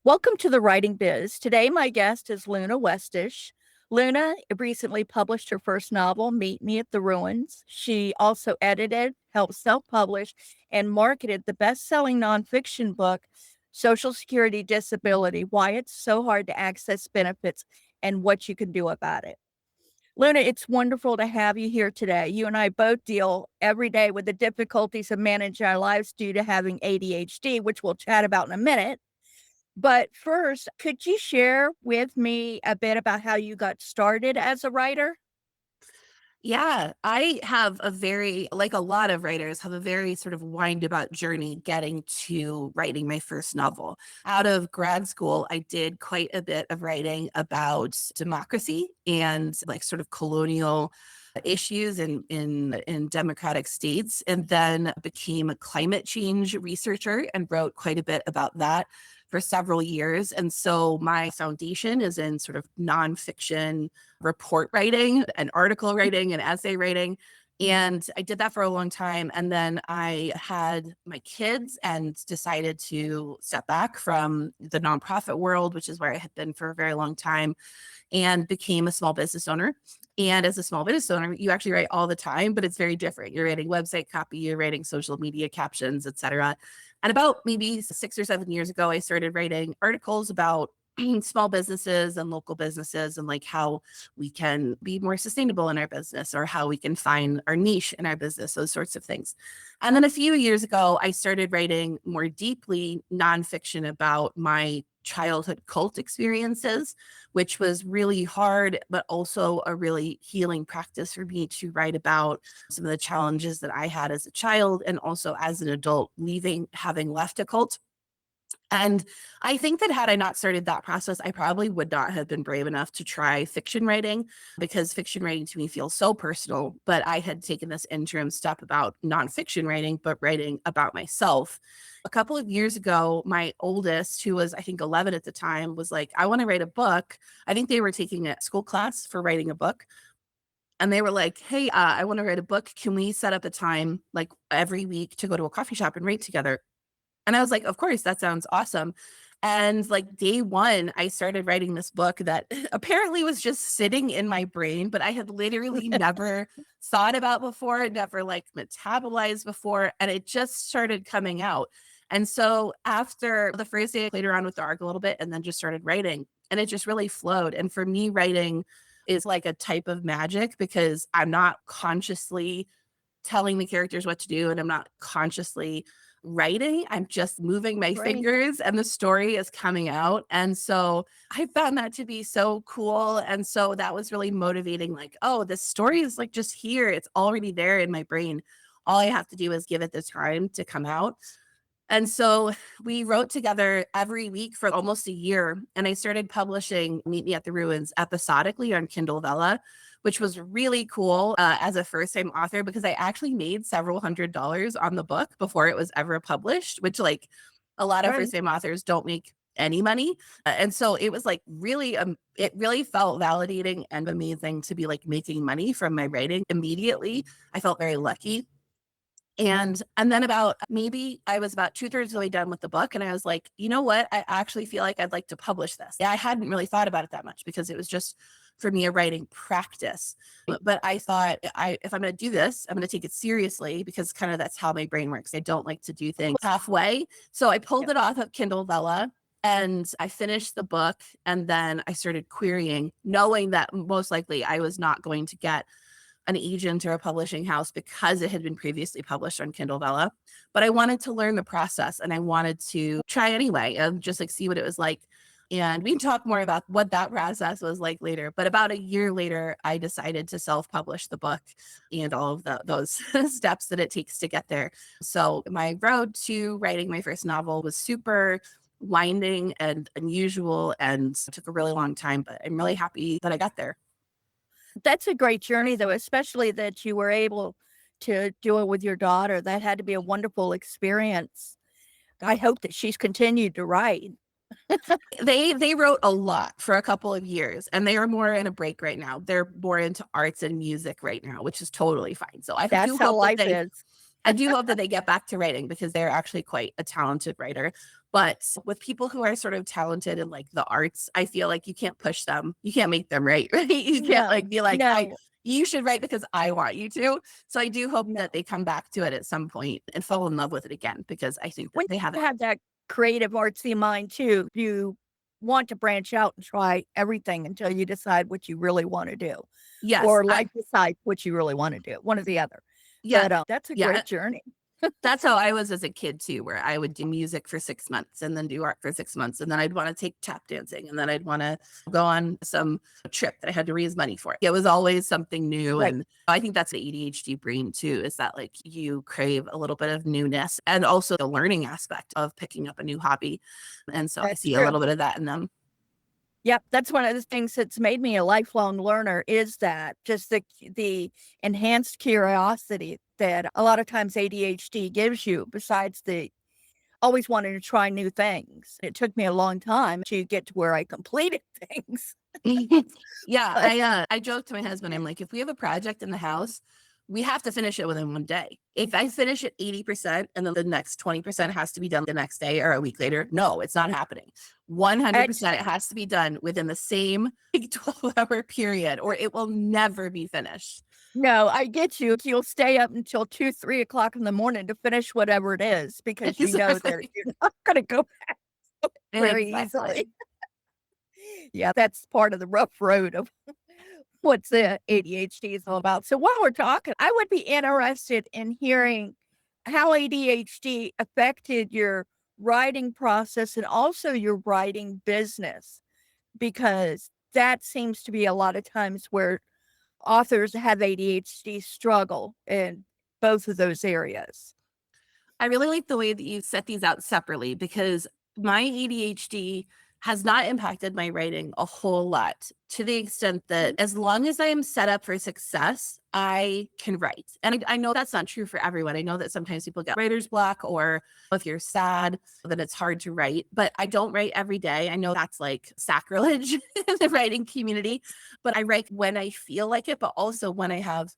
Welcome to the Writing Biz. Today, my guest is Luna Westish. Luna recently published her first novel, Meet Me at the Ruins. She also edited, helped self publish, and marketed the best selling nonfiction book, Social Security Disability: Why It's So Hard to Access Benefits and What You Can Do About It. Luna, it's wonderful to have you here today. You and I both deal every day with the difficulties of managing our lives due to having ADHD, which we'll chat about in a minute. But first, could you share with me a bit about how you got started as a writer? Yeah, I have like a lot of writers, have a very sort of wind-about journey getting to writing my first novel. Out of grad school, I did quite a bit of writing about democracy and like sort of colonial issues in democratic states, and then became a climate change researcher and wrote quite a bit about that for several years. And so my foundation is in sort of nonfiction report writing and article writing and essay writing. And I did that for a long time. And then I had my kids and decided to step back from the nonprofit world, which is where I had been for a very long time, and became a small business owner. And as a small business owner, you actually write all the time, but it's very different. You're writing website copy, you're writing social media captions, etc. And about maybe 6 or 7 years ago, I started writing articles about small businesses and local businesses and like how we can be more sustainable in our business or how we can find our niche in our business, those sorts of things. And then a few years ago, I started writing more deeply nonfiction about my childhood cult experiences, which was really hard, but also a really healing practice for me to write about some of the challenges that I had as a child and also as an adult, having left a cult. And I think that had I not started that process, I probably would not have been brave enough to try fiction writing, because fiction writing to me feels so personal. But I had taken this interim step about nonfiction writing, but writing about myself. A couple of years ago, my oldest, who was I think 11 at the time, was like, I want to write a book. I think they were taking a school class for writing a book. And they were like, hey, I want to write a book. Can we set up a time like every week to go to a coffee shop and write together? And I was like, of course, that sounds awesome. And like day one, I started writing this book that apparently was just sitting in my brain, but I had literally never thought about before, never like metabolized before. And it just started coming out. And so after the first day, I played around with the arc a little bit and then just started writing. And it just really flowed. And for me, writing is like a type of magic because I'm not consciously telling the characters what to do and I'm not consciously writing. I'm just moving my Great. fingers and the story is coming out. And so I found that to be so cool. And so that was really motivating. Like, oh, this story is like just here. It's already there in my brain. All I have to do is give it the time to come out. And so we wrote together every week for almost a year. And I started publishing Meet Me at the Ruins episodically on Kindle Vella, which was really cool as a first time author because I actually made several $100s on the book before it was ever published, which, like, a lot of Right. first time authors don't make any money. And so it was like really, it really felt validating and amazing to be like making money from my writing immediately. I felt very lucky. And then about maybe I was about 2/3 of the way done with the book, and I was like, "You know what? I actually feel like I'd like to publish this." Yeah, I hadn't really thought about it that much because it was just for me a writing practice. But I thought if I'm gonna do this, I'm gonna take it seriously because kind of that's how my brain works. I don't like to do things halfway. So I pulled Yep. it off of Kindle Vella and I finished the book and then I started querying, knowing that most likely I was not going to get an agent or a publishing house because it had been previously published on Kindle Vella. But I wanted to learn the process and I wanted to try anyway and just like see what it was like. And we can talk more about what that process was like later. But about a year later, I decided to self-publish the book and all of those steps that it takes to get there. So my road to writing my first novel was super winding and unusual and took a really long time, but I'm really happy that I got there. That's a great journey, though, especially that you were able to do it with your daughter. That had to be a wonderful experience. I hope that she's continued to write. They wrote a lot for a couple of years, and they are more in a break right now. They're more into arts and music right now, which is totally fine. So That's how life is. I do hope that they get back to writing because they're actually quite a talented writer. But with people who are sort of talented in like the arts, I feel like you can't push them. You can't make them write, right? You can't No, like be like, no, you should write because I want you to. So I do hope no. that they come back to it at some point and fall in love with it again because I think that When they have you it. have that creative artsy mind too, you want to branch out and try everything until you decide what you really wanna do, Yes. or life decides what you really wanna do, one or the other. Yeah. But, that's a Yeah. great journey. That's how I was as a kid too, where I would do music for 6 months and then do art for 6 months, and then I'd wanna take tap dancing, and then I'd wanna go on some trip that I had to raise money for. It was always something new, Right, and I think that's the ADHD brain too, is that, like, you crave a little bit of newness and also the learning aspect of picking up a new hobby, and so I that's see a true. little bit of that in them. Yep, that's one of the things that's made me a lifelong learner is that just the enhanced curiosity that a lot of times ADHD gives you besides the always wanting to try new things. It took me a long time to get to where I completed things, Yeah, but I joke to my husband, I'm like, "If we have a project in the house, we have to finish it within 1 day. If I finish it 80% and then the next 20% has to be done the next day or a week later, no, it's not happening. it's 100% it has to be done within the same, like, 12-hour period or it will never be finished." no, I get you. You'll stay up until 2, 3 o'clock in the morning to finish whatever it is because you know that Exactly. you're not gonna go back very Exactly. easily. Yeah, that's part of the rough road of what's the ADHD is all about. So while we're talking, I would be interested in hearing how ADHD affected your writing process and also your writing business, because that seems to be a lot of times where authors have ADHD struggle in both of those areas. I really like the way that you set these out separately because my ADHD has not impacted my writing a whole lot to the extent that Mhm. as long as I am set up for success, I can write. And I know that's not true for everyone. I know that sometimes people get writer's block, or if you're sad, that it's hard to write, but I don't write every day. I know that's like sacrilege in the writing community, but I write when I feel like it, but also when I have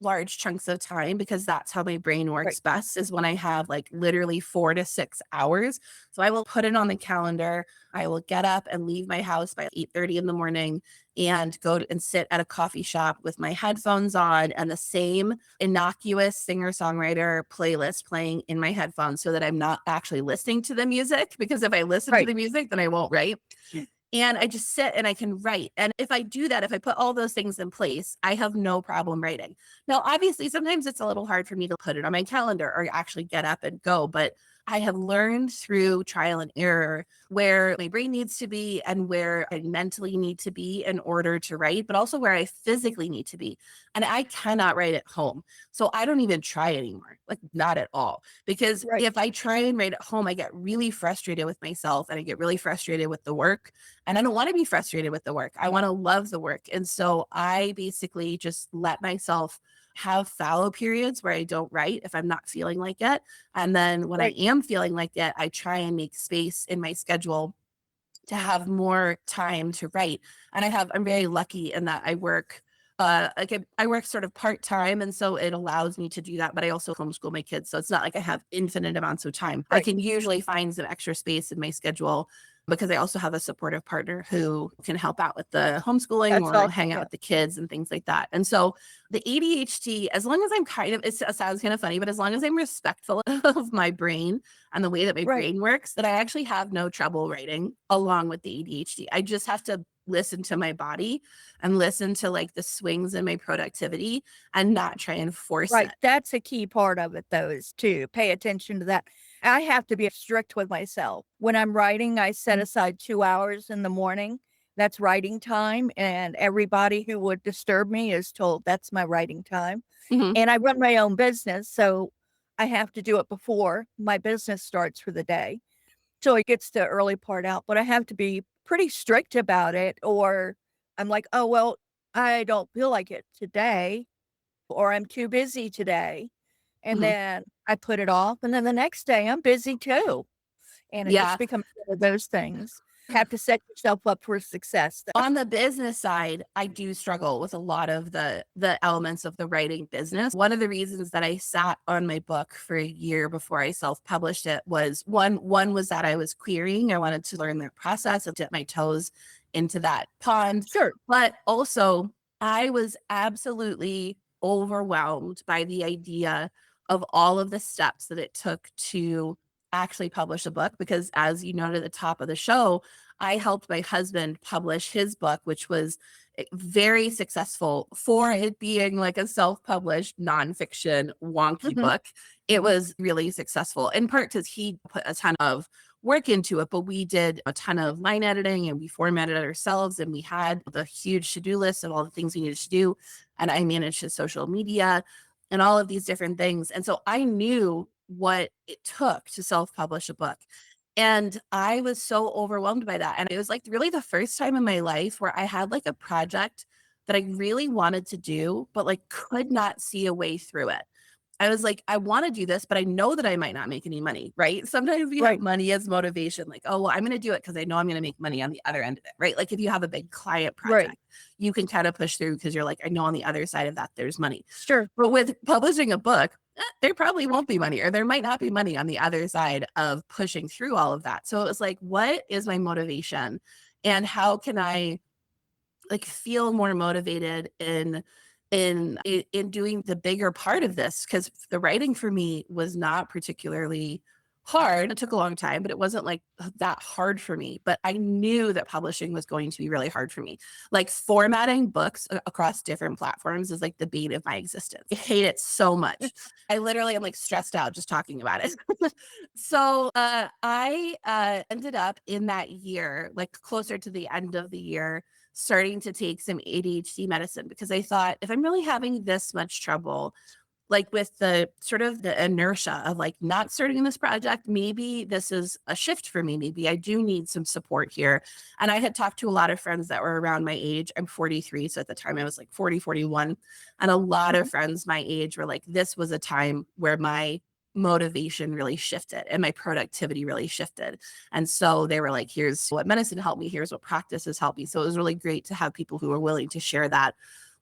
large chunks of time because that's how my brain Right, works best is when I have like literally 4 to 6 hours. So I will put it on the calendar. I will get up and leave my house by 8:30 in the morning and and sit at a coffee shop with my headphones on and the same innocuous singer-songwriter playlist playing in my headphones so that I'm not actually listening to the music because if I listen to right, the music then I won't write. And I just sit and I can write. And if I do that, if I put all those things in place, I have no problem writing. Now, obviously, sometimes it's a little hard for me to put it on my calendar or actually get up and go, but I have learned through trial and error where my brain needs to be and where I mentally need to be in order to write, but also where I physically need to be. And I cannot write at home. So I don't even try anymore, like not at all. Because right, if I try and write at home, I get really frustrated with myself and I get really frustrated with the work. And I don't want to be frustrated with the work. I want to love the work. And so I basically just let myself have fallow periods where I don't write if I'm not feeling like it. And then when I right. am feeling like it, I try and make space in my schedule to have more time to write. And I'm very lucky in that I work I work sort of part-time and so it allows me to do that, but I also homeschool my kids. So it's not like I have infinite amounts of time. I Right. can usually find some extra space in my schedule because I also have a supportive partner who can help out with the homeschooling That's or all. hang out Yeah. with the kids and things like that. And so the ADHD, as long as I'm it sounds kind of funny, but as long as I'm respectful of my brain and the way that my Right. brain works, that I actually have no trouble writing along with the ADHD. I just have to listen to my body and listen to like the swings in my productivity and not try and force Right. it. That's a key part of it, though, is to pay attention to that. I have to be strict with myself. When I'm writing, I set Mhm. aside 2 hours in the morning. That's writing time. And everybody who would disturb me is told that's my writing time. Mhm. And I run my own business. So I have to do it before my business starts for the day. So it gets the early part out, but I have to be pretty strict about it, or I'm like, oh, well, I don't feel like it today, or I'm too busy today. And Mhm. then I put it off. And then the next day I'm busy too. And it just Yeah. becomes one of those things. Have to set yourself up for success. On the business side, I do struggle with a lot of the elements of the writing business. One of the reasons that I sat on my book for a year before I self-published it was one was that I was querying. I wanted to learn that process and dip my toes into that pond. Sure. But also, I was absolutely overwhelmed by the idea of all of the steps that it took to actually publish a book because as you noted at the top of the show, I helped my husband publish his book, which was very successful for it being like a self-published nonfiction wonky Mhm. book. It was really successful in part because he put a ton of work into it, but we did a ton of line editing and we formatted it ourselves and we had the huge to-do list of all the things we needed to do. And I managed his social media and all of these different things. And so I knew what it took to self-publish a book. And I was so overwhelmed by that. And it was like really the first time in my life where I had like a project that I really wanted to do, but like could not see a way through it. I was like, I want to do this, but I know that I might not make any money, right? Sometimes we have Right. money as motivation, like, oh, well, I'm going to do it because I know I'm going to make money on the other end of it, right? Like if you have a big client Right. project, you can kind of push through because you're like, I know on the other side of that, there's money. Sure. But with publishing a book, there probably won't be money, or there might not be money on the other side of pushing through all of that. So it was like, what is my motivation? And how can I like feel more motivated in doing the bigger part of this because the writing for me was not particularly hard. It took a long time, but it wasn't like that hard for me. But I knew that publishing was going to be really hard for me. Like formatting books across different platforms is like the bane of my existence. I hate it so much. I literally am like stressed out just talking about it. So I ended up in that year, like closer to the end of the year, starting to take some ADHD medicine because I thought if I'm really having this much trouble, like with the sort of the inertia of like not starting this project, maybe this is a shift for me. Maybe I do need some support here. And I had talked to a lot of friends that were around my age. I'm 43. So at the time I was like 40, 41. And a lot of Mhm. friends my age were like, this was a time where my motivation really shifted and my productivity really shifted. And so they were like, here's what medicine helped me. Here's what practices helped me. So it was really great to have people who were willing to share that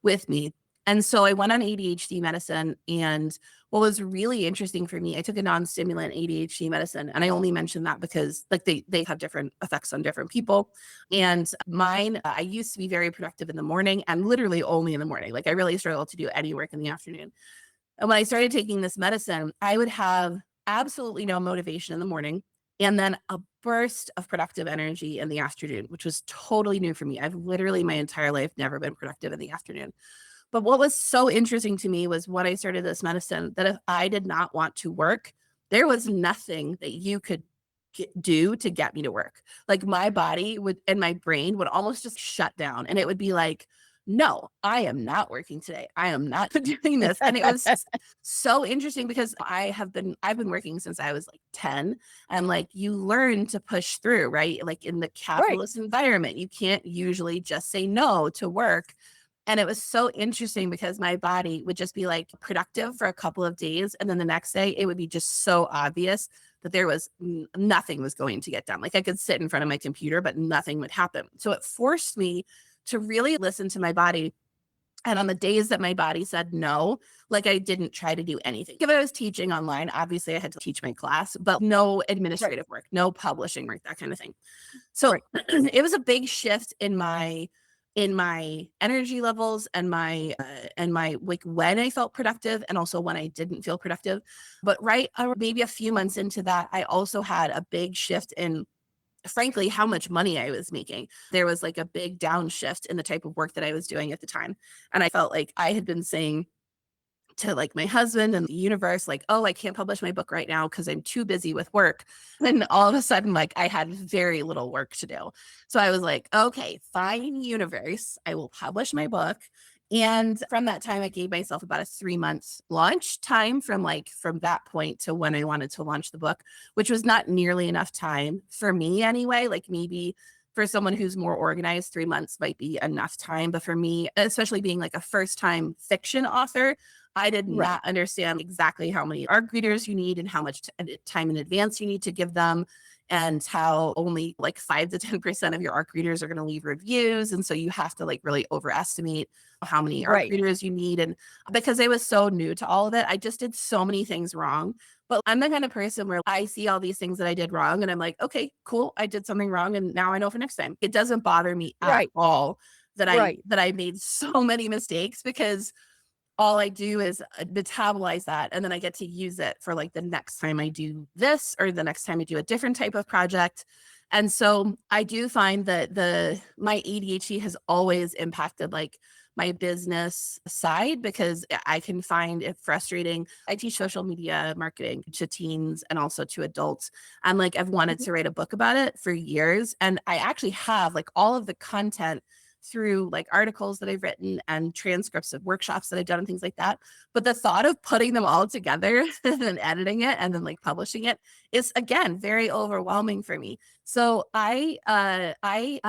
with me. And so I went on ADHD medicine. And what was really interesting for me, I took a non-stimulant ADHD medicine. And I only mention that because like they have different effects on different people. And mine, I used to be very productive in the morning and literally only in the morning. Like I really struggled to do any work in the afternoon. And when I started taking this medicine, I would have absolutely no motivation in the morning and then a burst of productive energy in the afternoon, which was totally new for me. I've literally my entire life never been productive in the afternoon. But what was so interesting to me was when I started this medicine that if I did not want to work, there was nothing that you could do to get me to work. Like my body would and my brain would almost just shut down and it would be like, no, I am not working today. I am not doing this. And it was so interesting because I've been working since I was like 10 and like you learn to push through, right? Like in the Right. capitalist environment, you can't usually just say no to work. And it was so interesting because my body would just be like productive for a couple of days. And then the next day, it would be just so obvious that there was nothing was going to get done. Like I could sit in front of my computer, but nothing would happen. So it forced me to really listen to my body. And on the days that my body said no, like I didn't try to do anything. If I was teaching online, obviously I had to teach my class, but no Right. administrative work, no publishing work, that kind of thing. So Right. it was a big shift in my energy levels and my like when I felt productive and also when I didn't feel productive. But right maybe a few months into that, I also had a big shift in frankly how much money I was making. There was like a big downshift in the type of work that I was doing at the time. And I felt like I had been saying to like my husband and the universe, like, oh, I can't publish my book right now because I'm too busy with work. And all of a sudden, like I had very little work to do. So I was like, okay, fine, universe, I will publish my book. And from that time, I gave myself about a 3 month launch time from that point to when I wanted to launch the book, which was not nearly enough time for me anyway. Like maybe for someone who's more organized, 3 months might be enough time. But for me, especially being like a first time fiction author, I did Right. not understand exactly how many ARC readers you need and how much time in advance you need to give them. and how only like 5 to 10% of your ARC readers are going to leave reviews. And so you have to like really overestimate how many ARC Right. readers you need. And because I was so new to all of it, I just did so many things wrong. But I'm the kind of person where I see all these things that I did wrong and I'm like, okay, cool. I did something wrong and now I know for next time. It doesn't bother me at Right. all that I Right. that I made so many mistakes, because all I do is metabolize that and then I get to use it for like the next time I do this or the next time I do a different type of project. And so I do find that my ADHD has always impacted like my business side, because I can find it frustrating. I teach social media marketing to teens and also to adults. And like I've wanted Mhm. to write a book about it for years. And I actually have like all of the content through like articles that I've written and transcripts of workshops that I've done and things like that. But the thought of putting them all together and then editing it and then like publishing it is again very overwhelming for me. So I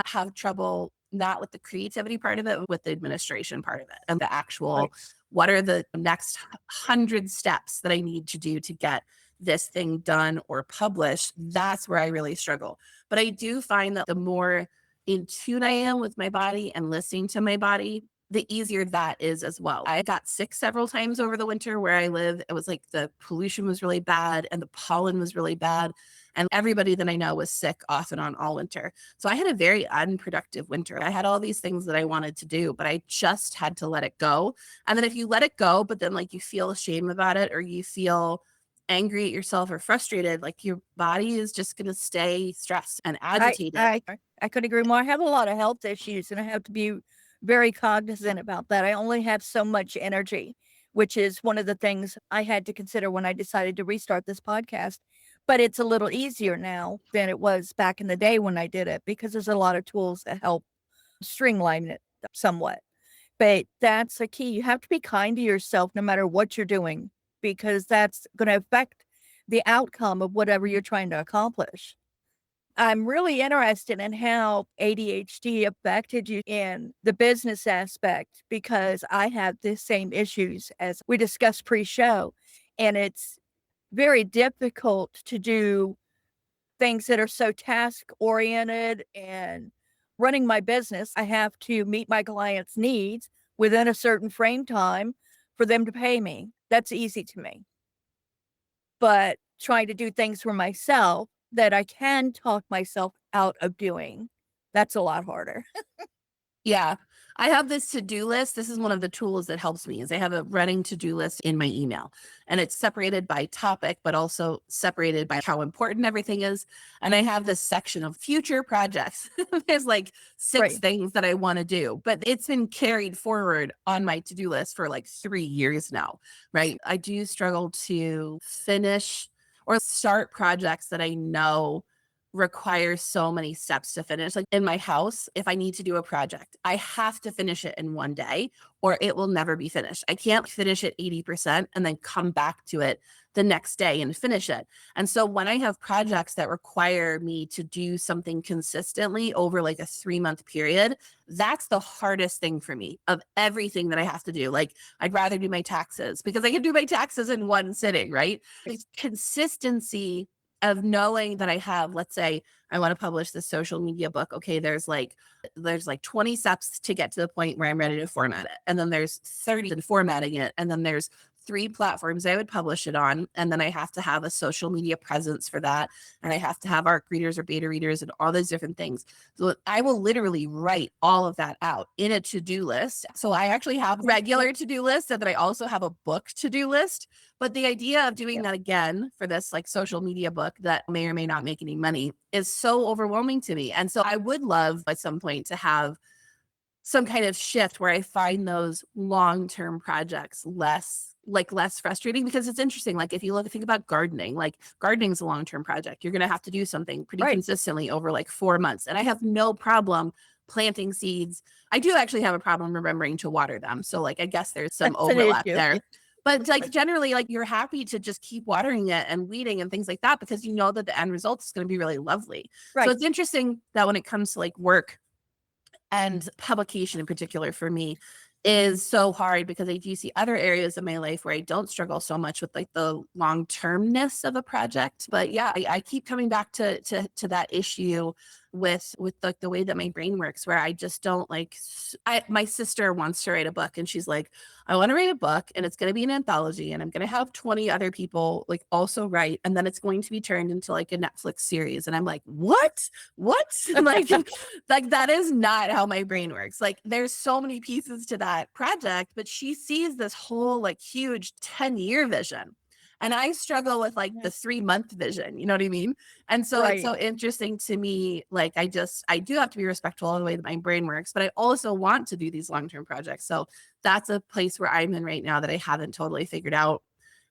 have trouble not with the creativity part of it, with the administration part of it and the actual Right. what are the next 100 steps that I need to do to get this thing done or published. That's where I really struggle. But I do find that the more in tune I am with my body and listening to my body, the easier that is as well. I got sick several times over the winter where I live. It was like the pollution was really bad and the pollen was really bad. And everybody that I know was sick off and on all winter. So I had a very unproductive winter. I had all these things that I wanted to do, but I just had to let it go. And then if you let it go, but then like you feel shame about it or you feel angry at yourself or frustrated, like your body is just going to stay stressed and I agitated. I I could agree more. I have a lot of health issues, and I have to be very cognizant about that. I only have so much energy, which is one of the things I had to consider when I decided to restart this podcast. But it's a little easier now than it was back in the day when I did it, because there's a lot of tools that help streamline it somewhat. But that's a key. You have to be kind to yourself no matter what you're doing, because that's going to affect the outcome of whatever you're trying to accomplish. I'm really interested in how ADHD affected you in the business aspect, because I have the same issues as we discussed pre-show, and it's very difficult to do things that are so task oriented. And running my business, I have to meet my clients' needs within a certain frame time for them to pay me. That's easy to me. But trying to do things for myself that I can talk myself out of doing, that's a lot harder. Yeah. I have this to-do list. This is one of the tools that helps me is I have a running to-do list in my email, and it's separated by topic, but also separated by how important everything is. And I have this section of future projects. There's like 6 Right. things that I want to do, but it's been carried forward on my to-do list for like 3 years now, right? I do struggle to finish or start projects that I know requires so many steps to finish. Like in my house, if I need to do a project, I have to finish it in one day or it will never be finished. I can't finish it 80% and then come back to it the next day and finish it. And so when I have projects that require me to do something consistently over like a 3-month period, that's the hardest thing for me of everything that I have to do. Like I'd rather do my taxes because I can do my taxes in one sitting, right? It's consistency of knowing that I have, let's say I want to publish this social media book. Okay, there's like 20 steps to get to the point where I'm ready to format it. And then there's 30 in formatting it. And then there's 3 platforms I would publish it on. And then I have to have a social media presence for that. And I have to have ARC readers or beta readers and all those different things. So I will literally write all of that out in a to-do list. So I actually have regular to-do lists, and then I also have a book to-do list. But the idea of doing Yeah. that again for this like social media book that may or may not make any money is so overwhelming to me. And so I would love at some point to have some kind of shift where I find those long-term projects less frustrating, because it's interesting. Like if you think about gardening, like gardening is a long-term project. You're going to have to do something pretty Right. consistently over like 4 months. And I have no problem planting seeds. I do actually have a problem remembering to water them. So like I guess there's some That's an overlap issue. there. Yeah. But like Right. generally, like you're happy to just keep watering it and weeding and things like that because you know that the end result is going to be really lovely. So Right. it's interesting that when it comes to like work and publication in particular for me, is so hard because I do see other areas of my life where I don't struggle so much with like the long termness of a project. But yeah, I keep coming back to that issue with like the way that my brain works, where I just don't like. My sister wants to write a book, and she's like, I want to write a book, and it's going to be an anthology, and I'm going to have 20 other people like also write, and then it's going to be turned into like a Netflix series. And I'm like, what? Like that is not how my brain works. Like there's so many pieces to that project, but she sees this whole like huge 10-year vision. And I struggle with like Yeah. the 3-month vision, you know what I mean? And so it's Right. so interesting to me. Like I do have to be respectful of the way that my brain works, but I also want to do these long-term projects. So that's a place where I'm in right now that I haven't totally figured out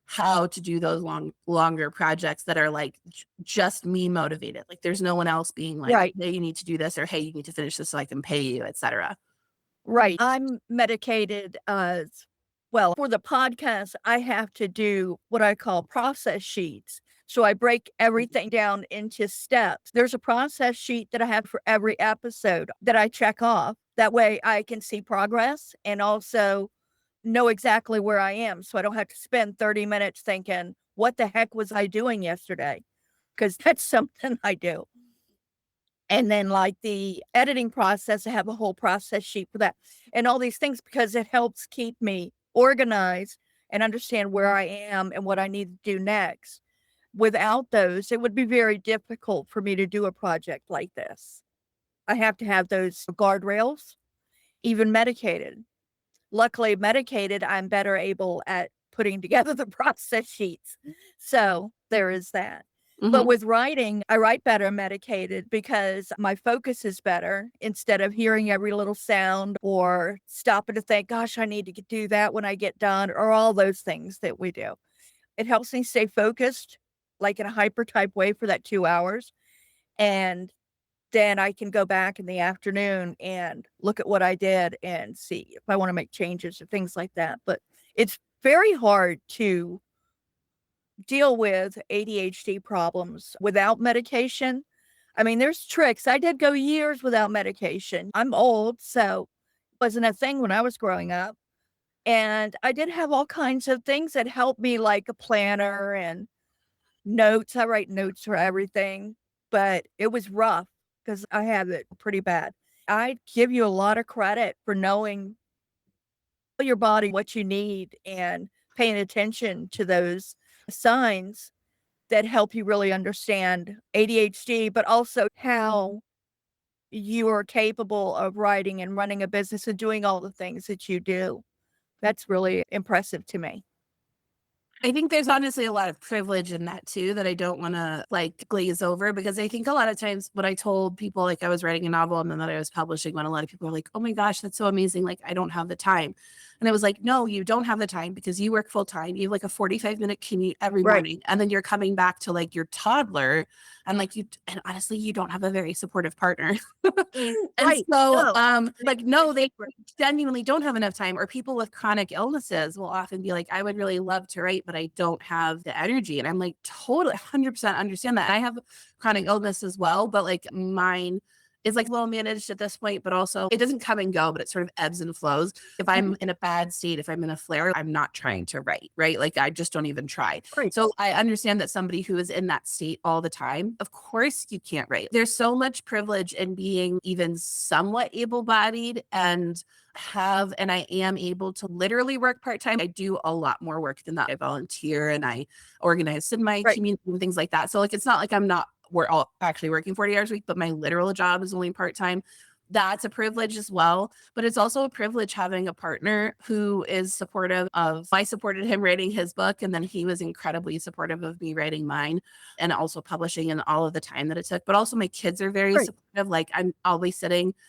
how to do those longer projects that are like just me motivated. Like there's no one else being like, Right. hey, you need to do this, or hey, you need to finish this so I can pay you, etc. Right. I'm medicated as well. For the podcast, I have to do what I call process sheets. So I break everything down into steps. There's a process sheet that I have for every episode that I check off. That way I can see progress and also know exactly where I am. So I don't have to spend 30 minutes thinking, what the heck was I doing yesterday? Because that's something I do. And then, like, the editing process, I have a whole process sheet for that, and all these things because it helps keep me organized and understand where I am and what I need to do next. Without those, it would be very difficult for me to do a project like this. I have to have those guardrails, even medicated. Luckily, medicated, I'm better able at putting together the process sheets. So there is that. But Hmm. with writing, I write better medicated because my focus is better instead of hearing every little sound or stopping to think, gosh, I need to do that when I get done, or all those things that we do. It helps me stay focused, like in a hyper type way for that 2 hours. And then I can go back in the afternoon and look at what I did and see if I wanna make changes or things like that, but it's very hard to deal with ADHD problems without medication. I mean, there's tricks. I did go years without medication. I'm old, so it wasn't a thing when I was growing up, and I did have all kinds of things that helped me, like a planner and notes. I write notes for everything, but it was rough because I have it pretty bad. I give you a lot of credit for knowing your body, what you need, and paying attention to those signs that help you really understand ADHD, but also how you are capable of writing and running a business and doing all the things that you do. That's really impressive to me. I think there's honestly a lot of privilege in that too that I don't want to like glaze over, because I think a lot of times when I told people like I was writing a novel and then that I was publishing one, a lot of people were like, oh my gosh, that's so amazing. Like, I don't have the time. And I was like, no, you don't have the time because you work full time. You have like a 45-minute commute every Right. morning. And then you're coming back to like your toddler. And like and honestly, you don't have a very supportive partner. And Right. so, No. like, no, they genuinely don't have enough time. Or people with chronic illnesses will often be like, I would really love to write, but I don't have the energy. And I'm like, totally 100% understand that. I have chronic illness as well, but like mine is like well managed at this point, but also it doesn't come and go, but it sort of ebbs and flows. If I'm Mhm. in a bad state, if I'm in a flare, I'm not trying to write, right? Like I just don't even try. Right. So I understand that somebody who is in that state all the time, of course you can't write. There's so much privilege in being even somewhat able-bodied and I am able to literally work part-time. I do a lot more work than that. I volunteer and I organize in my Right. community and things like that. So like it's not like we're all actually working 40 hours a week, but my literal job is only part-time. That's a privilege as well. But it's also a privilege having a partner who is supportive of I supported him writing his book, and then he was incredibly supportive of me writing mine and also publishing and all of the time that it took. But also my kids are very Right. supportive. Like I'll be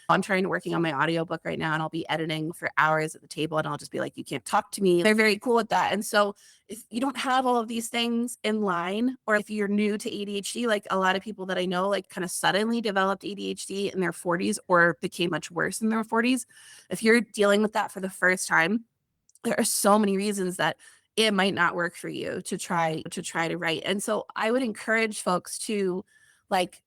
I'm trying working on my audiobook right now, and I'll be editing for hours at the table, and I'll just be like, you can't talk to me. They're very cool with that. And so if you don't have all of these things in line, or if you're new to ADHD, like a lot of people that I know, like kind of suddenly developed ADHD in their 40s or became much worse in their 40s. If you're dealing with that for the first time, there are so many reasons that it might not work for you to try to write. And so I would encourage folks to Like,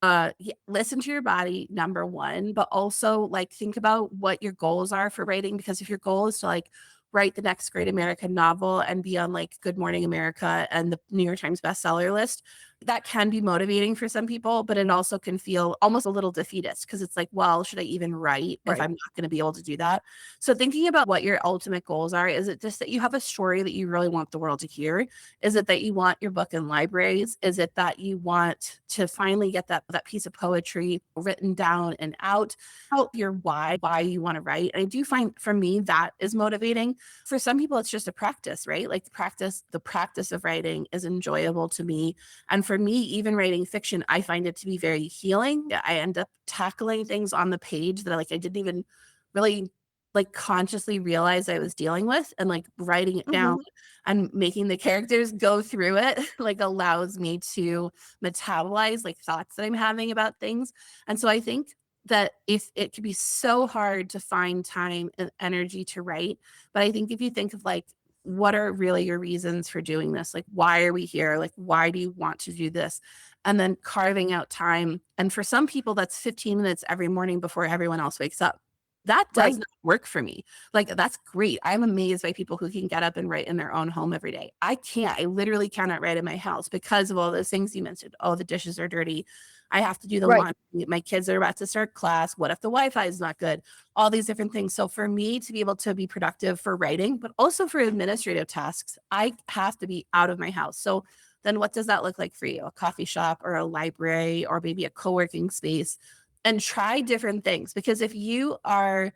listen to your body, number one, but also like think about what your goals are for writing. Because if your goal is to like write the next great American novel and be on like Good Morning America and the New York Times bestseller list, that can be motivating for some people, but it also can feel almost a little defeatist because it's like, well, should I even write if Right. I'm not going to be able to do that? So thinking about what your ultimate goals are, is it just that you have a story that you really want the world to hear? Is it that you want your book in libraries? Is it that you want to finally get that piece of poetry written down and out? Out your why you want to write. And I do find for me that is motivating. For some people, it's just a practice, right? Like the practice of writing is enjoyable to me. And for me, even writing fiction, I find it to be very healing. I end up tackling things on the page that I didn't even really like consciously realize I was dealing with, and like writing it down Mhm. and making the characters go through it like allows me to metabolize like thoughts that I'm having about things. And so I think that if it could be so hard to find time and energy to write, but I think if you think of like what are really your reasons for doing this? Like, why are we here? Like, why do you want to do this? And then carving out time. And for some people, that's 15 minutes every morning before everyone else wakes up. That does Right. not work for me. Like, that's great. I'm amazed by people who can get up and write in their own home every day. I can't. I literally cannot write in my house because of all those things you mentioned. Oh, the dishes are dirty. I have to do the Right. laundry. My kids are about to start class. What if the Wi-Fi is not good? All these different things. So for me to be able to be productive for writing, but also for administrative tasks, I have to be out of my house. So then what does that look like for you? A coffee shop or a library or maybe a co-working space? And try different things, because if you are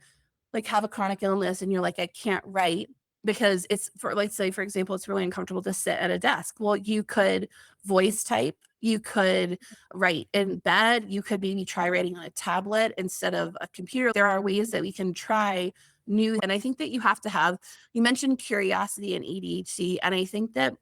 like have a chronic illness and you're like, I can't write because it's for, like, say, for example, it's really uncomfortable to sit at a desk. Well, you could voice type, you could write in bed, you could maybe try writing on a tablet instead of a computer. There are ways that we can try new. And I think that you have to have, you mentioned curiosity and ADHD. And I think that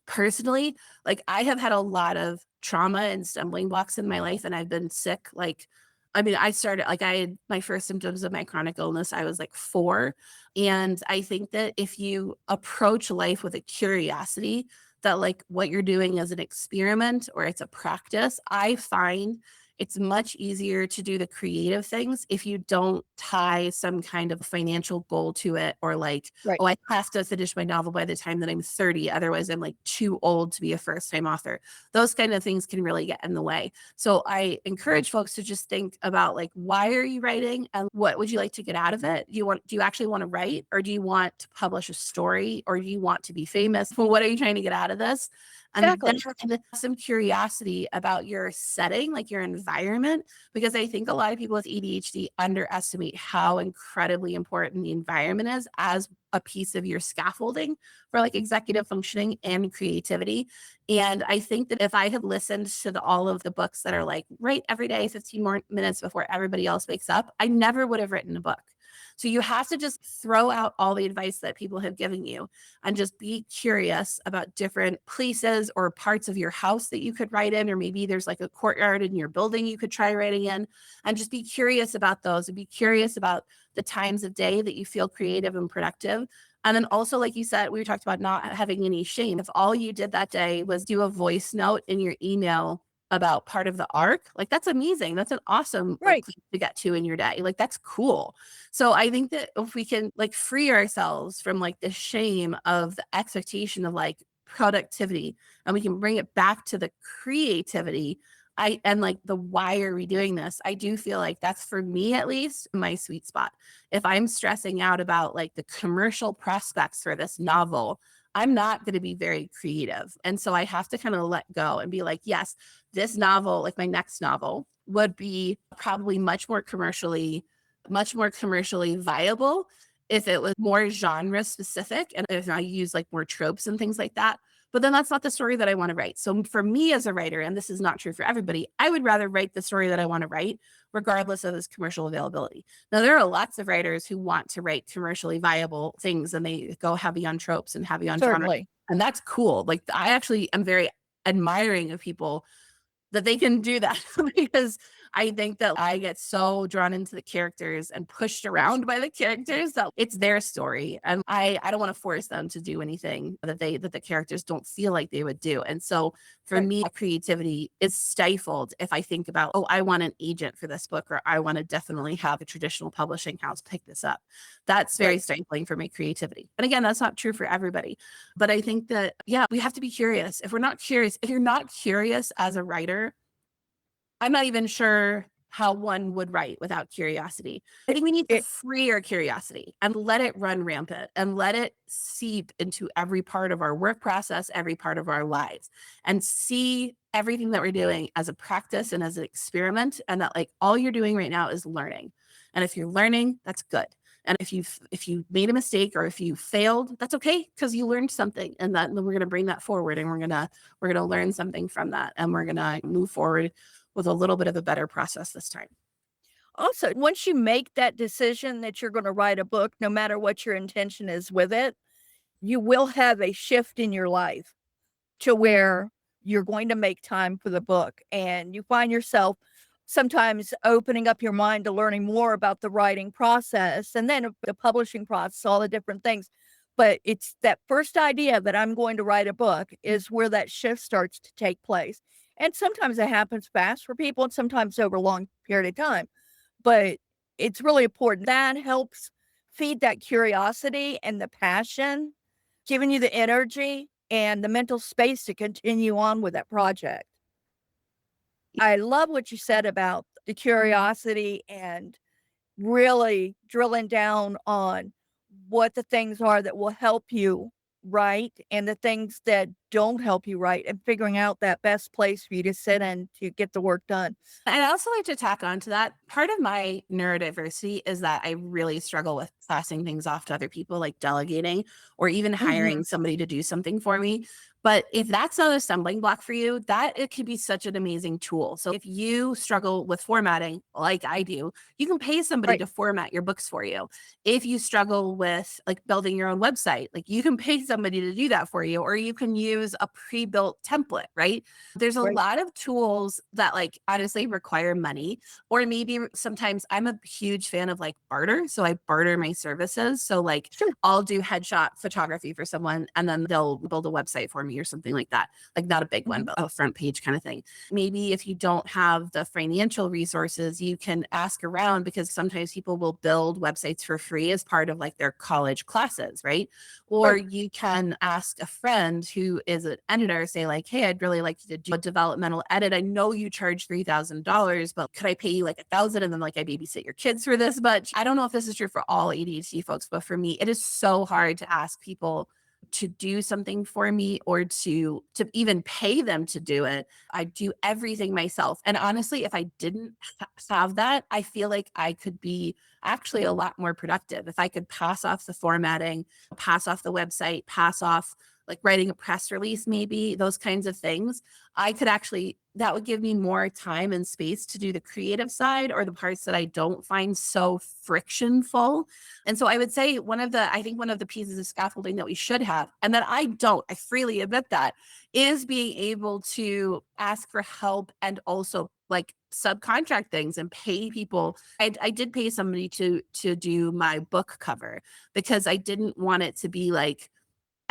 personally, like I have had a lot of trauma and stumbling blocks in my life, and I've been sick. Like, I mean, I started like I had my first symptoms of my chronic illness. I was like 4. And I think that if you approach life with a curiosity that like what you're doing is an experiment or it's a practice, I find it's much easier to do the creative things if you don't tie some kind of financial goal to it, or like, Right. oh, I have to finish my novel by the time that I'm 30. Otherwise, I'm like too old to be a first time author. Those kind of things can really get in the way. So I encourage folks to just think about like, why are you writing and what would you like to get out of it? Do you actually want to write, or do you want to publish a story, or do you want to be famous? Well, what are you trying to get out of this? And then Exactly. have some curiosity about your setting, like your environment, because I think a lot of people with ADHD underestimate how incredibly important the environment is as a piece of your scaffolding for like executive functioning and creativity. And I think that if I had listened to all of the books that are like write every day 15 more minutes before everybody else wakes up, I never would have written a book. So you have to just throw out all the advice that people have given you and just be curious about different places or parts of your house that you could write in, or maybe there's like a courtyard in your building you could try writing in, and just be curious about those and be curious about the times of day that you feel creative and productive. And then also, like you said, we talked about not having any shame. If all you did that day was do a voice note in your email about part of the arc, like that's amazing. That's an awesome like Right. place to get to in your day. Like that's cool. So I think that if we can like free ourselves from like the shame of the expectation of like productivity, and we can bring it back to the creativity, I and like the why are we doing this? I do feel like that's for me at least my sweet spot. If I'm stressing out about like the commercial prospects for this novel, I'm not going to be very creative. And so I have to kind of let go and be like, yes, this novel, like my next novel, would be probably much more commercially viable if it was more genre specific and if I use like more tropes and things like that. But then that's not the story that I want to write. So for me as a writer, and this is not true for everybody, I would rather write the story that I want to write, regardless of its commercial availability. Now, there are lots of writers who want to write commercially viable things and they go heavy on tropes and heavy on genre. Certainly. And that's cool. Like, I actually am very admiring of people that they can do that because I think that I get so drawn into the characters and pushed around by the characters that it's their story. And I don't want to force them to do anything that the characters don't feel like they would do. And so for Right. me, creativity is stifled if I think about, oh, I want an agent for this book, or I want to definitely have a traditional publishing house pick this up. That's very Right. stifling for my creativity. And again, that's not true for everybody. But I think that, yeah, we have to be curious. If we're not curious, if you're not curious as a writer, I'm not even sure how one would write without curiosity. I think we need to It, free our curiosity and let it run rampant and let it seep into every part of our work process, every part of our lives, and see everything that we're doing as a practice and as an experiment. And that, like, all you're doing right now is learning. And if you're learning, that's good. And if you made a mistake or if you failed, that's okay, because you learned something, and that we're going to bring that forward, and we're gonna learn something from that, and we're gonna move forward with a little bit of a better process this time. Also, once you make that decision that you're going to write a book, no matter what your intention is with it, you will have a shift in your life to where you're going to make time for the book, and you find yourself sometimes opening up your mind to learning more about the writing process and then the publishing process, all the different things. But it's that first idea that I'm going to write a book is where that shift starts to take place. And sometimes it happens fast for people and sometimes over a long period of time. But it's really important. That helps feed that curiosity and the passion, giving you the energy and the mental space to continue on with that project. I love what you said about the curiosity and really drilling down on what the things are that will help you write and the things that don't help you write and figuring out that best place for you to sit in to get the work done. And I also like to tack on to that. Part of my neurodiversity is that I really struggle with passing things off to other people, like delegating or even Mhm. hiring somebody to do something for me. But if that's not a stumbling block for you, that it can be such an amazing tool. So if you struggle with formatting like I do, you can pay somebody Right, to format your books for you. If you struggle with like building your own website, like you can pay somebody to do that for you, or you can use a pre-built template, right? There's a right. lot of tools that like honestly require money, or maybe sometimes I'm a huge fan of like barter. So I barter my services. So like Sure. I'll do headshot photography for someone and then they'll build a website for me or something like that. Like not a big one, Mhm. but a front page kind of thing. Maybe if you don't have the financial resources, you can ask around, because sometimes people will build websites for free as part of like their college classes, right? Or Right. you can ask a friend who is an editor, say like, hey, I'd really like you to do a developmental edit. I know you charge $3,000, but could I pay you like 1,000 and then like I babysit your kids for this much? I don't know if this is true for all ADHD folks, but for me, it is so hard to ask people to do something for me, or to even pay them to do it. I do everything myself. And honestly, if I didn't have that, I feel like I could be actually a lot more productive if I could pass off the formatting, pass off the website, pass off like writing a press release, maybe those kinds of things. I could actually, that would give me more time and space to do the creative side, or the parts that I don't find so frictionful. And so I would say I think one of the pieces of scaffolding that we should have, and that I don't, I freely admit that, is being able to ask for help and also like subcontract things and pay people. I did pay somebody to do my book cover, because I didn't want it to be like,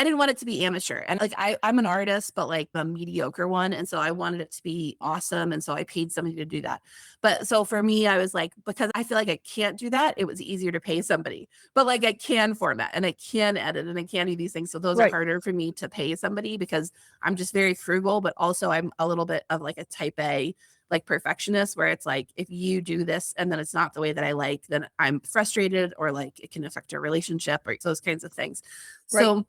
I didn't want it to be amateur. And like I'm an artist, but like a mediocre one. And so I wanted it to be awesome. And so I paid somebody to do that. But so for me, I was like, because I feel like I can't do that, it was easier to pay somebody. But like I can format and I can edit and I can do these things. So those are Right. harder for me to pay somebody, because I'm just very frugal, but also I'm a little bit of like a type A like perfectionist, where it's like if you do this and then it's not the way that I like, then I'm frustrated, or like it can affect our relationship, or those kinds of things. Right. So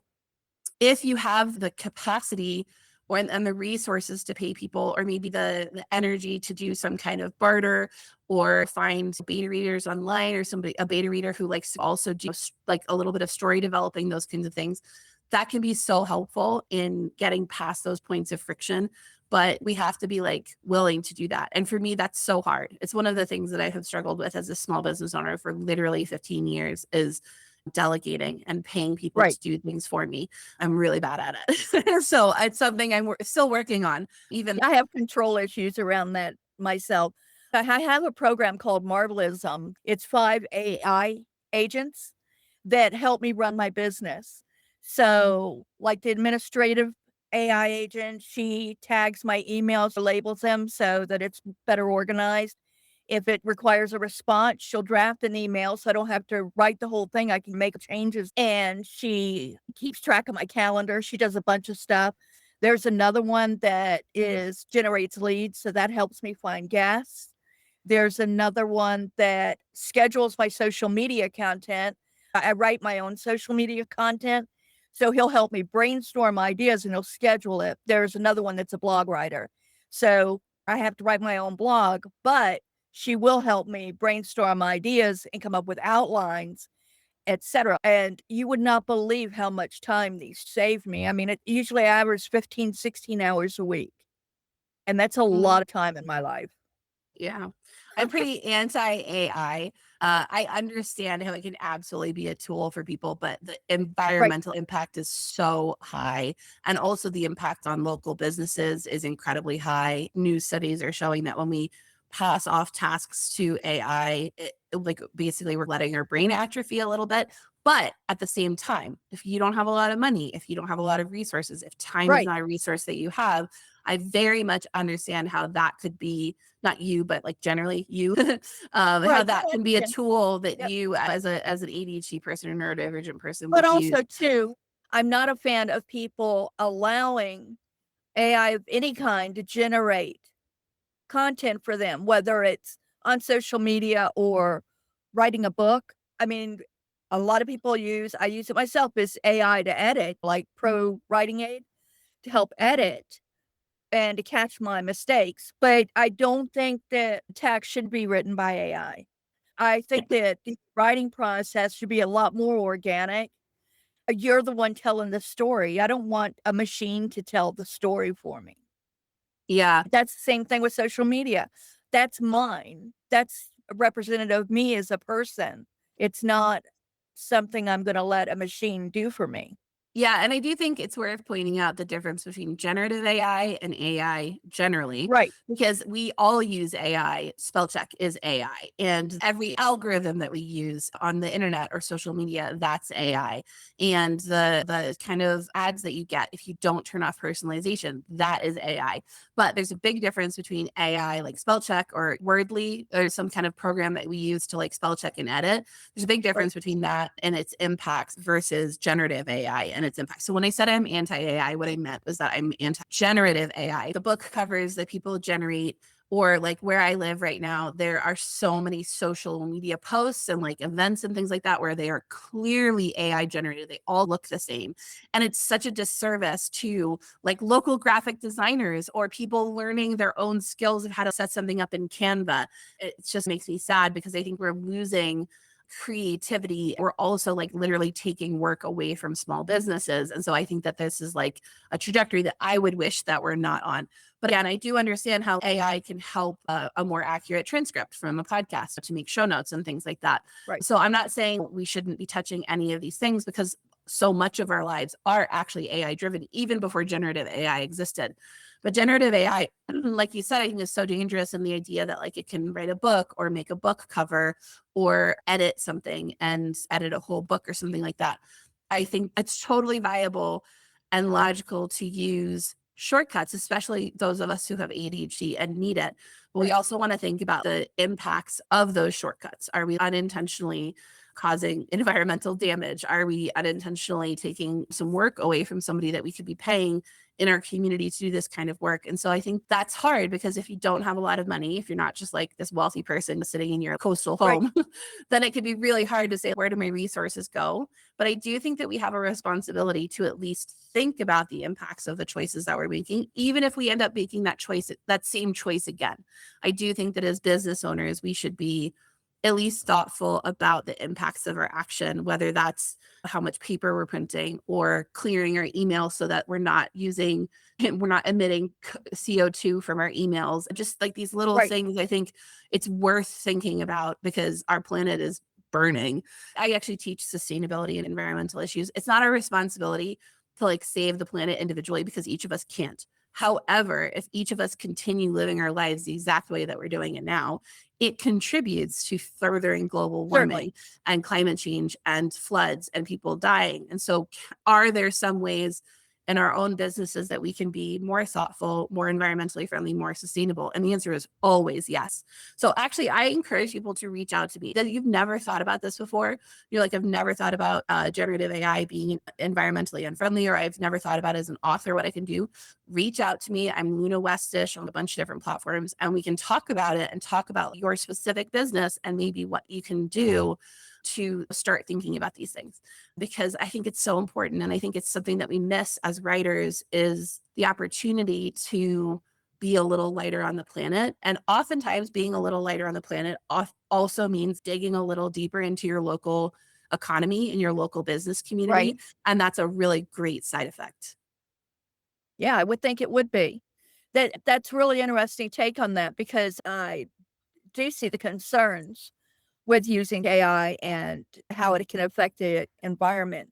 if you have the capacity or and the resources to pay people, or maybe the energy to do some kind of barter, or find beta readers online, or somebody, a beta reader who likes to also do like a little bit of story developing, those kinds of things, that can be so helpful in getting past those points of friction. But we have to be like willing to do that. And for me, that's so hard. It's one of the things that I have struggled with as a small business owner for literally 15 years, is delegating and paying people Right. to do things for me. I'm really bad at it. So it's something I'm still working on. Even I have control issues around that myself. I have a program called Marvelism. It's 5 AI agents that help me run my business. So, like the administrative AI agent, she tags my emails, labels them so that it's better organized. If it requires a response, she'll draft an email so I don't have to write the whole thing. I can make changes. And she keeps track of my calendar. She does a bunch of stuff. There's another one that is generates leads, so that helps me find guests. There's another one that schedules my social media content. I write my own social media content, so he'll help me brainstorm ideas and he'll schedule it. There's another one that's a blog writer. So I have to write my own blog, but she will help me brainstorm ideas and come up with outlines, etc. And you would not believe how much time these saved me. I mean, it usually averages 15, 16 hours a week, and that's a Mhm. lot of time in my life. Yeah. I'm pretty anti-AI. I understand how it can absolutely be a tool for people, but the Right, environmental impact is so high. And also the impact on local businesses is incredibly high. New studies are showing that when we pass off tasks to AI, like basically we're letting our brain atrophy a little bit. But at the same time, if you don't have a lot of money, if you don't have a lot of resources, if time is right, not a resource that you have, I very much understand how that could be not you, but like generally you, how right. that No, I can be a understand. tool that Yep. you as an ADHD person or neurodivergent person But would use. also too, I'm not a fan of people allowing AI of any kind to generate content for them, whether it's on social media or writing a book. I mean, a lot of people I use it myself, is AI to edit, like Pro Writing Aid to help edit and to catch my mistakes. But I don't think that text should be written by AI. I think that the writing process should be a lot more organic. You're the one telling the story. I don't want a machine to tell the story for me. Yeah. That's the same thing with social media. That's mine. That's representative of me as a person. It's not something I'm gonna let a machine do for me. Yeah, and I do think it's worth pointing out the difference between generative AI and AI generally, Right, because we all use AI. Spell check is AI, and every algorithm that we use on the internet or social media, that's AI. And the kind of ads that you get if you don't turn off personalization, that is AI. But there's a big difference between AI like spell check or Wordly or some kind of program that we use to like spell check and edit. There's a big right, difference between that and its impacts versus generative AI and its impact. So when I said I'm anti-AI, what I meant was that I'm anti-generative AI. The book covers that people generate, or like where I live right now, there are so many social media posts and like events and things like that where they are clearly AI generated. They all look the same. And it's such a disservice to like local graphic designers or people learning their own skills of how to set something up in Canva. It just makes me sad because I think we're losing creativity. We're also like literally taking work away from small businesses. And so I think that this is like a trajectory that I would wish that we're not on. But again, I do understand how AI can help a more accurate transcript from a podcast to make show notes and things like that. right, So I'm not saying we shouldn't be touching any of these things because so much of our lives are actually AI driven, even before generative AI existed. But generative AI, like you said, I think is so dangerous in the idea that like it can write a book or make a book cover or edit something and edit a whole book or something like that. I think it's totally viable and logical to use shortcuts, especially those of us who have ADHD and need it. But we right, also want to think about the impacts of those shortcuts. Are we unintentionally causing environmental damage? Are we unintentionally taking some work away from somebody that we could be paying in our community to do this kind of work? And so I think that's hard because if you don't have a lot of money, if you're not just like this wealthy person sitting in your coastal right, home, then it can be really hard to say, where do my resources go? But I do think that we have a responsibility to at least think about the impacts of the choices that we're making, even if we end up making that choice, that same choice again. I do think that as business owners, we should be at least thoughtful about the impacts of our action, whether that's how much paper we're printing or clearing our email so that we're not emitting CO2 from our emails. Just like these little right, things, I think it's worth thinking about because our planet is burning. I actually teach sustainability and environmental issues. It's not our responsibility to like save the planet individually because each of us can't. However, if each of us continue living our lives the exact way that we're doing it now, it contributes to furthering global warming Certainly. and climate change and floods and people dying. And so, are there some ways in our own businesses that we can be more thoughtful, more environmentally friendly, more sustainable? And the answer is always yes. So, actually, I encourage people to reach out to me that you've never thought about this before. You're like, I've never thought about generative AI being environmentally unfriendly, or I've never thought about as an author what I can do. Reach out to me. I'm Luna Westish on a bunch of different platforms, and we can talk about it and talk about your specific business and maybe what you can do to start thinking about these things, because I think it's so important. And I think it's something that we miss as writers, is the opportunity to be a little lighter on the planet. And oftentimes being a little lighter on the planet also means digging a little deeper into your local economy and your local business Right. community. And that's a really great side effect. Yeah, I would think it would be. That's really interesting take on that because I do see the concerns with using AI and how it can affect the environment.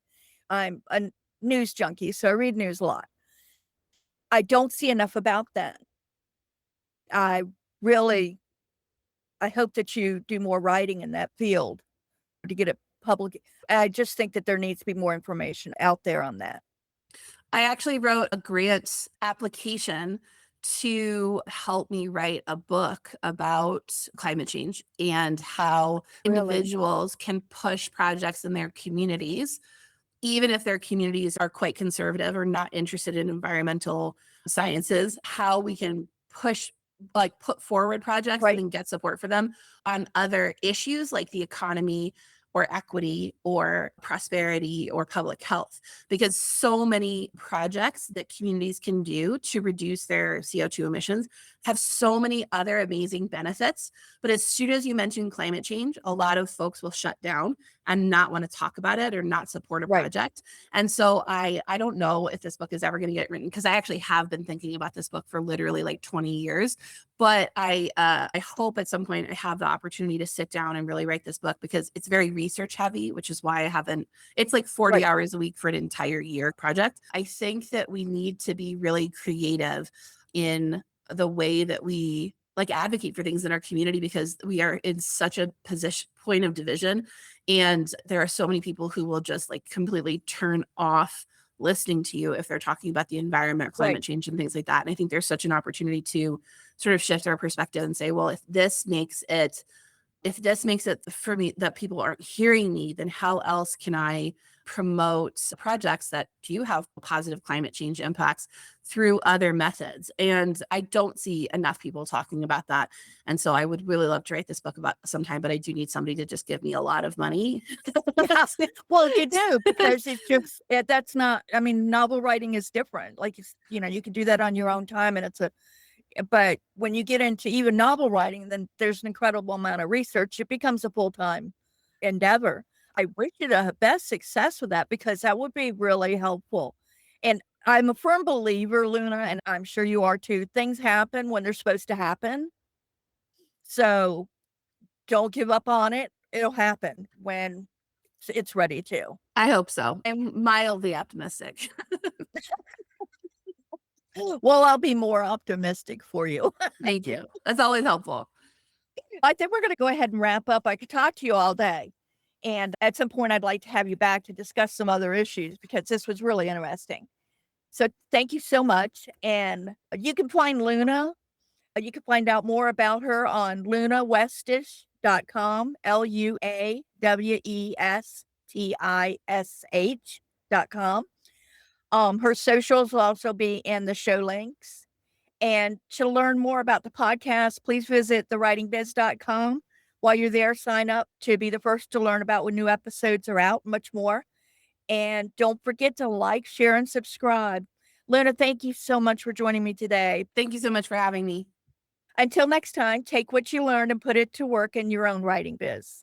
I'm a news junkie, so I read news a lot. I don't see enough about that. I really I hope that you do more writing in that field to get it public. I just think that there needs to be more information out there on that. I actually wrote a grant application to help me write a book about climate change and how Really? individuals can push projects in their communities, even if their communities are quite conservative or not interested in environmental sciences, how we can push, like put forward projects and Right. then get support for them on other issues like the economy or equity or prosperity or public health. Because so many projects that communities can do to reduce their CO2 emissions have so many other amazing benefits. But as soon as you mention climate change, a lot of folks will shut down and not want to talk about it or not support a Right. project. And so I don't know if this book is ever going to get written, because I actually have been thinking about this book for literally like 20 years. But I hope at some point I have the opportunity to sit down and really write this book, because it's very research heavy, which is why I haven't. It's like 40 Right. hours a week for an entire year project. I think that we need to be really creative in the way that we like advocate for things in our community, because we are in such a position point of division, and there are so many people who will just like completely turn off listening to you if they're talking about the environment, Right. climate change, and things like that. And I think there's such an opportunity to sort of shift our perspective and say, well, if this makes it for me that people aren't hearing me, then how else can I promote projects that do have positive climate change impacts through other methods? And I don't see enough people talking about that. And so I would really love to write this book about sometime, but I do need somebody to just give me a lot of money. Yeah. Well, you do because it's just that's not. I mean, novel writing is different. Like you can do that on your own time, and it's a. But when you get into even novel writing, then there's an incredible amount of research. It becomes a full time endeavor. I wish you the best success with that because that would be really helpful. And I'm a firm believer, Luna, and I'm sure you are too. Things happen when they're supposed to happen. So don't give up on it. It'll happen when it's ready to. I hope so. I'm mildly optimistic. Well, I'll be more optimistic for you. Thank you. That's always helpful. I think we're going to go ahead and wrap up. I could talk to you all day. And at some point, I'd like to have you back to discuss some other issues because this was really interesting. So thank you so much. And you can find Luna. You can find out more about her on lunawestish.com, LunaWestish.com. Her socials will also be in the show links. And to learn more about the podcast, please visit thewritingbiz.com. While you're there, sign up to be the first to learn about when new episodes are out, much more. And don't forget to like, share, and subscribe. Luna, thank you so much for joining me today. Thank you so much for having me. Until next time, take what you learned and put it to work in your own writing biz.